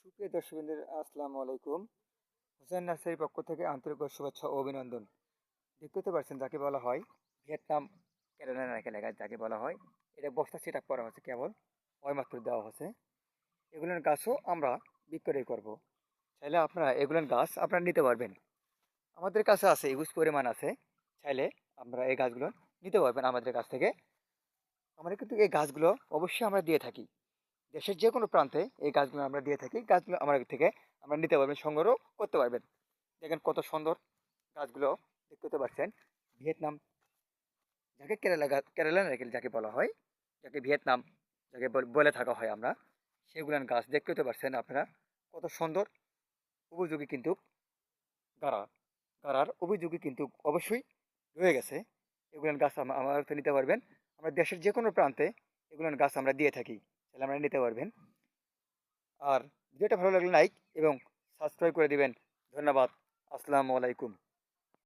সুপ্রিয় দর্শকবৃন্দ, আসসালামু আলাইকুম। হোসেন নার্সারির পক্ষ থেকে আন্তরিক শুভেচ্ছা ও অভিনন্দন। দেখতে তো পারছেন যাকে বলা হয় ভিয়েতনাম কেরালা নারকেল গাছ যাকে বলা হয়। এটা বস্তা সেট আপ করা হচ্ছে, কেবল মাত্র দেওয়া হচ্ছে। এগুলোর গাছও আমরা বিক্রয় করব। চাইলে আপনারা এগুলোর গাছ আপনারা নিতে পারবেন। আমাদের কাছে আছে, ইউজ পরিমাণ আছে। চাইলে আমরা এই গাছগুলো নিতে পারবেন আমাদের কাছ থেকে। আমরা কিন্তু এই গাছগুলো অবশ্যই আমরা দিয়ে থাকি। দেশের যে কোনো প্রান্তে এই গাছগুলো আমরা দিয়ে থাকি। গাছগুলো আমাদের থেকে আমরা নিতে পারবেন, সংগ্রহ করতে পারবেন। দেখেন কত সুন্দর গাছগুলো, দেখতে তো পাচ্ছেন। ভিয়েতনাম যাকে কেরালা নারকেল যাকে বলা হয়, যাকে ভিয়েতনাম যাকে বলে থাকা হয় আমরা, সেগুলান গাছ দেখতে তো পাচ্ছেন আপনারা কত সুন্দর। উপযোগী কিন্তু গাড়া গাড়ার উপযোগী কিন্তু অবশ্যই রয়ে গেছে। এগুলান গাছ আমার থেকে নিতে পারবেন। আমরা দেশের যে কোনো প্রান্তে এগুলান গাছ আমরা দিয়ে থাকি, তাহলে আমরা নিতে পারবেন। আর ভিডিওটা ভালো লাগলে লাইক এবং সাবস্ক্রাইব করে দিবেন। ধন্যবাদ। আসসালামু আলাইকুম।